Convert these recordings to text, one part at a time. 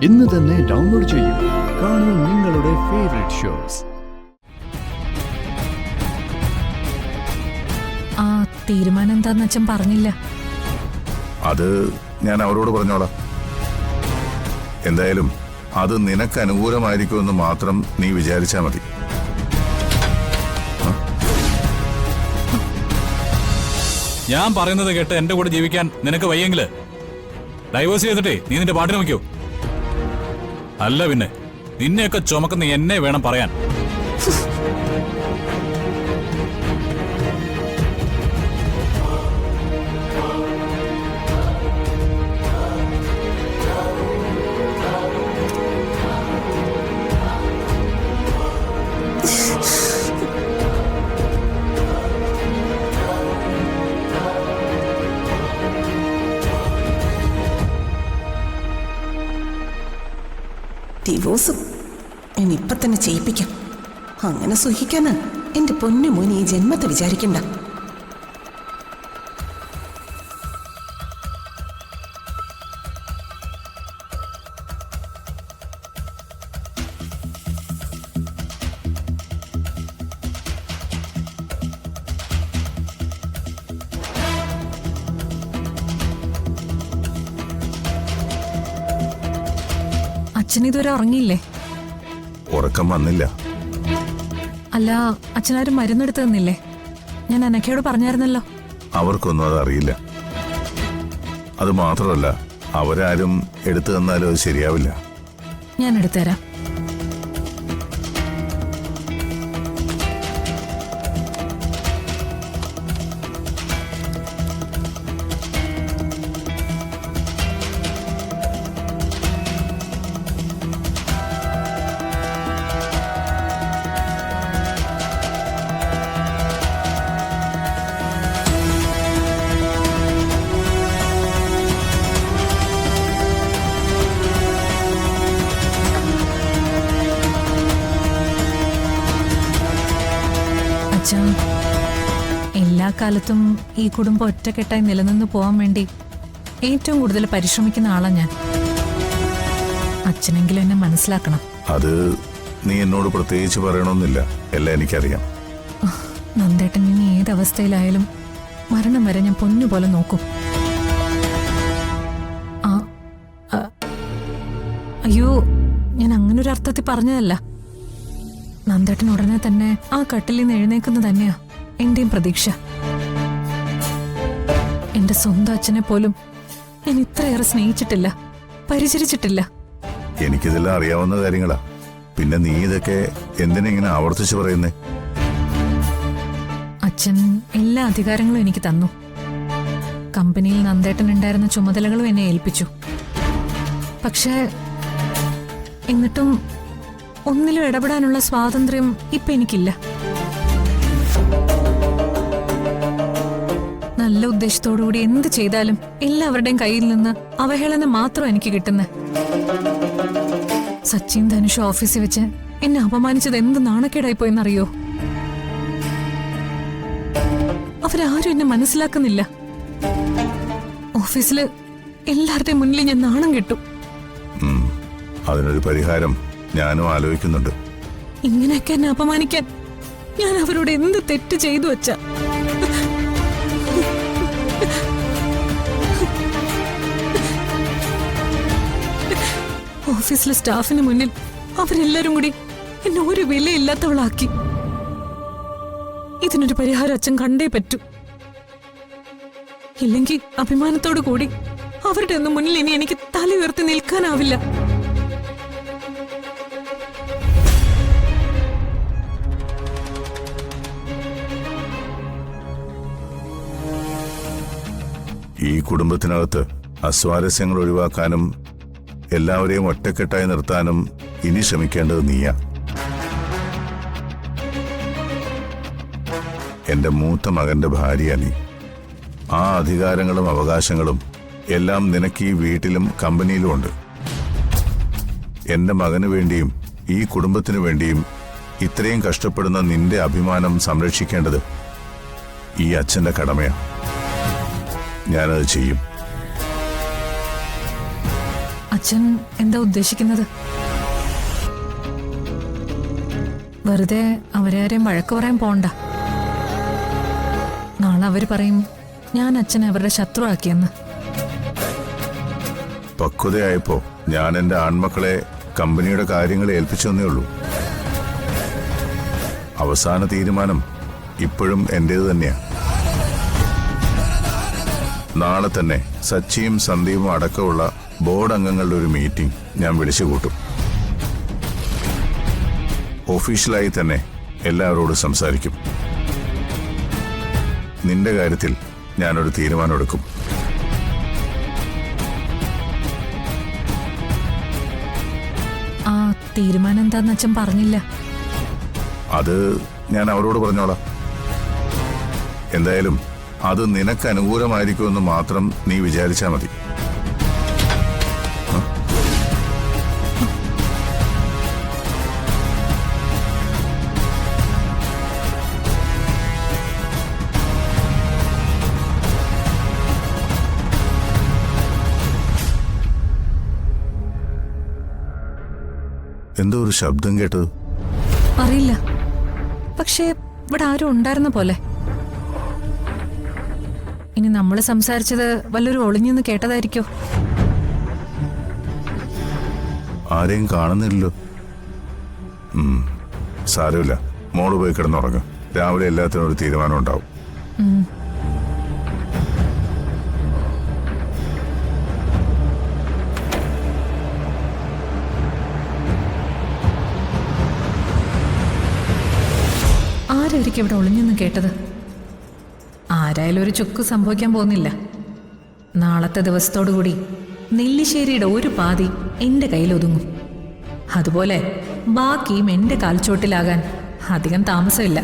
ഇന്ന് തന്നെ ഡൗൺലോഡ് ചെയ്യൂ. കാണൂ നിങ്ങളുടെ ഫേവറേറ്റ് ഷോസ്. ആ തീരുമാനം എന്താന്ന് അച്ഛൻ പറഞ്ഞില്ല. അത് ഞാൻ അവരോട് പറഞ്ഞോളാം. എന്തായാലും അത് നിനക്ക് അനുകൂലമായിരിക്കുമെന്ന് മാത്രം നീ വിചാരിച്ചാ മതി. ഞാൻ പറയുന്നത് കേട്ട് എന്റെ കൂടെ ജീവിക്കാൻ നിനക്ക് വയ്യെങ്കില് ഡൈവേഴ്സ് ചെയ്തിട്ടേ നീ നിന്റെ പാട്ടിന് നോക്കിയോ. അല്ല പിന്നെ നിന്നെയൊക്കെ ചുമക്കുന്ന എന്നെ വേണം പറയാൻ. ഡിവോഴ്സും ഇനിയിപ്പൊ തന്നെ ചെയ്യിപ്പിക്കാം. അങ്ങനെ സുഖിക്കാനാ എന്റെ പൊന്നു മോനെ ഈ ജന്മത്തെ വിചാരിക്കണ്ട. അച്ഛൻ ഇതുവരെ ഉറങ്ങിയില്ലേ? ഉറക്കം വന്നില്ല. അല്ല, അച്ഛനാരും മരുന്നെടുത്ത് തന്നില്ലേ? ഞാൻ അനക്കയോട് പറഞ്ഞായിരുന്നല്ലോ. അവർക്കൊന്നും അതറിയില്ല. അത് മാത്രമല്ല, അവരാരും എടുത്തു തന്നാലും അത് ശരിയാവില്ല. ഞാൻ എടുത്തുതരാം. എല്ലാ കാലത്തും ഈ കുടുംബം ഒറ്റക്കെട്ടായി നിലനിന്ന് പോവാൻ വേണ്ടി ഏറ്റവും കൂടുതൽ പരിശ്രമിക്കുന്ന ആളാ ഞാൻ. അച്ഛനെങ്കിലും എന്നെ മനസ്സിലാക്കണം. അത് നീ എന്നോട് പ്രത്യേകിച്ച് പറയണമെന്നില്ല, എല്ലാം എനിക്കറിയാം. നന്ദേട്ടൻ ഇനി ഏതവസ്ഥയിലായാലും മരണം വരെ ഞാൻ പൊന്നുപോലെ നോക്കും. അയ്യോ, ഞാൻ അങ്ങനൊരു അർത്ഥത്തിൽ പറഞ്ഞതല്ല. നന്ദേട്ടൻ ഉടനെ തന്നെ ആ കട്ടിലിൽ നിന്ന് എഴുന്നേക്കുന്നത് തന്നെയാ എന്റെയും പ്രതീക്ഷ. എന്റെ സ്വന്തം അച്ഛനെ പോലും ഞാൻ ഇത്രയേറെ സ്നേഹിച്ചിട്ടില്ല, പരിചരിച്ചിട്ടില്ല. എനിക്കിതെല്ലാം അറിയാവുന്ന കാര്യങ്ങളാ. പിന്നെ നീ ഇതൊക്കെ എന്തിനെങ്ങനെ ആവർത്തിച്ചു പറയുന്നേ? അച്ഛൻ എല്ലാ അധികാരങ്ങളും എനിക്ക് തന്നു. കമ്പനിയിൽ നന്ദേട്ടൻ ഉണ്ടായിരുന്ന ചുമതലകളും എന്നെ ഏൽപ്പിച്ചു. പക്ഷേ എന്നിട്ടും ഒന്നിലും ഇടപെടാനുള്ള സ്വാതന്ത്ര്യം ഇപ്പൊ എനിക്കില്ല. നല്ല ഉദ്ദേശത്തോടുകൂടി എന്ത് ചെയ്താലും എല്ലാവരുടെയും കയ്യിൽ നിന്ന് അവഹേളന മാത്രം എനിക്ക് കിട്ടുന്നത്. സച്ചിൻ ധനുഷ് ഓഫീസിൽ വെച്ച് എന്നെ അപമാനിച്ചത് എന്ത് നാണക്കേടായി പോയെന്നറിയോ? അവരാരും എന്നെ മനസ്സിലാക്കുന്നില്ല. ഓഫീസില് എല്ലാവരുടെയും മുന്നിൽ ഞാൻ നാണം കിട്ടും. അതിനൊരു പരിഹാരം ഞാനും ആലോചിക്കുന്നുണ്ട്. ഇങ്ങനെയൊക്കെ എന്നെ അപമാനിക്കാൻ ഞാൻ അവരോട് എന്ത് തെറ്റ് ചെയ്തു വച്ച? ഓഫീസിലെ സ്റ്റാഫിന് മുന്നിൽ അവരെല്ലാരും കൂടി എന്നെ ഒരു വിലയില്ലാത്തവളാക്കി. ഇതിനൊരു പരിഹാരം അച്ഛൻ കണ്ടേ പറ്റൂ. ഇല്ലെങ്കിൽ അഭിമാനത്തോടു കൂടി അവരുടെ ഒന്നും മുന്നിൽ ഇനി എനിക്ക് തല ഉയർത്തി നിൽക്കാനാവില്ല. ഈ കുടുംബത്തിനകത്ത് അസ്വാരസ്യങ്ങൾ ഒഴിവാക്കാനും എല്ലാവരെയും ഒറ്റക്കെട്ടായി നിർത്താനും ഇനി ശ്രമിക്കേണ്ടത് നീയാ. എന്റെ മൂത്ത മകന്റെ ഭാര്യ നീ. ആ അധികാരങ്ങളും അവകാശങ്ങളും എല്ലാം നിനക്ക് ഈ വീട്ടിലും കമ്പനിയിലും ഉണ്ട്. എന്റെ മകന് വേണ്ടിയും ഈ കുടുംബത്തിനു വേണ്ടിയും ഇത്രയും കഷ്ടപ്പെടുന്ന നിന്റെ അഭിമാനം സംരക്ഷിക്കേണ്ടത് ഈ അച്ഛന്റെ കടമയാണ്. ഞാനത് ചെയ്യും. അച്ഛൻ എന്താ ഉദ്ദേശിക്കുന്നത്? വെറുതെ അവരെ ആരെയും വഴക്ക് പറയാൻ പോണ്ട. നാളെ അവര് പറയും ഞാൻ അച്ഛനെ അവരുടെ ശത്രുവാക്കിയെന്ന്. പക്വതയായപ്പോ ഞാൻ എന്റെ ആൺമക്കളെ കമ്പനിയുടെ കാര്യങ്ങൾ ഏൽപ്പിച്ചെന്നേ ഉള്ളൂ. അവസാന തീരുമാനം ഇപ്പോഴും എന്റേത് തന്നെയാ. നാളെ തന്നെ സച്ചിയും സന്ദീപും അടക്കമുള്ള ബോർഡ് അംഗങ്ങളുടെ ഒരു മീറ്റിംഗ് ഞാൻ വിളിച്ചു കൂട്ടും. ഒഫീഷ്യലായി തന്നെ എല്ലാവരോടും സംസാരിക്കും. നിന്റെ കാര്യത്തിൽ ഞാനൊരു തീരുമാനമെടുക്കും. ആ തീരുമാനം എന്താന്ന് അച്ഛൻ പറഞ്ഞില്ല. അത് ഞാൻ അവരോട് പറഞ്ഞോളാം. എന്തായാലും അത് നിനക്ക് അനുകൂലമായിരിക്കുമെന്ന് മാത്രം നീ വിചാരിച്ചാൽ മതി. എന്തോ ഒരു ശബ്ദം കേട്ടത്. അറിയില്ല, പക്ഷേ ഇവിടെ ആരും ഉണ്ടായിരുന്ന പോലെ. ഇനി നമ്മൾ സംസാരിച്ചത് വല്ലൊരു ഒളിഞ്ഞെന്ന് കേട്ടതായിരിക്കോ? ആരെയും കാണുന്നില്ലല്ലോ. സാരമില്ല, മോള് പോയി കിടന്നുറങ്ങും. രാവിലെ എല്ലാത്തിനും ഒരു തീരുമാനം ഉണ്ടാവും. ആരായിരിക്കും ഇവിടെ ഒളിഞ്ഞെന്ന് കേട്ടത്? ആരായാലും ഒരു ചുക്ക് സംഭവിക്കാൻ പോകുന്നില്ല. നാളത്തെ ദിവസത്തോടുകൂടി നെല്ലിശ്ശേരിയുടെ ഒരു പാതി എന്റെ കയ്യിൽ ഒതുങ്ങും. അതുപോലെ ബാക്കിയും എന്റെ കാൽച്ചോട്ടിലാകാൻ അധികം താമസമില്ല.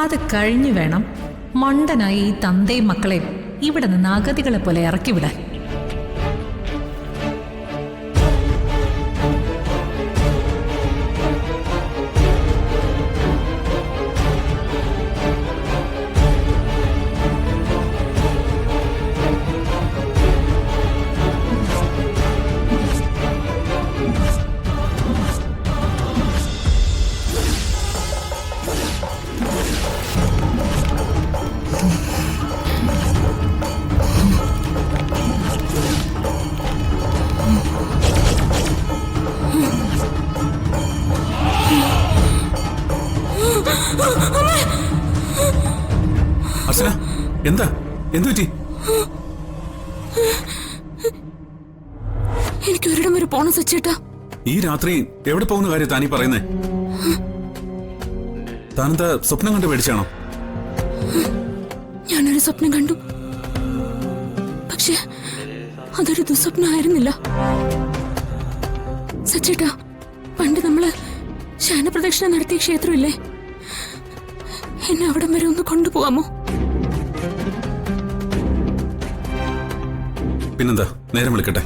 അത് കഴിഞ്ഞു വേണം മണ്ടനായി ഈ തന്തയും മക്കളെയും ഇവിടെ നിന്ന് അഗതികളെ പോലെ ഇറക്കിവിടാൻ. അർച്ചന, എന്താ എന്തു പറ്റി? എനിക്ക് ഒരിടം വരെ പോണം സച്ചേട്ടാ. ഈ രാത്രി എവിടെ പോകുന്ന കാര്യം താനീ പറയുന്നേ? താനെന്താ സ്വപ്നം കണ്ട് പേടിച്ചാണോ? ഞാനൊരു സ്വപ്നം കണ്ടു, പക്ഷെ അതൊരു ദുസ്വപ്നമായിരുന്നില്ല സച്ചേട്ടാ. പണ്ട് നമ്മള് ശയനപ്രദക്ഷിണ നടത്തിയ ക്ഷേത്രമില്ലേ, എന്നെ അവിടം വരെ ഒന്ന് കൊണ്ടുപോകാമോ? പിന്നെന്താ, നേരം വിളിക്കട്ടെ.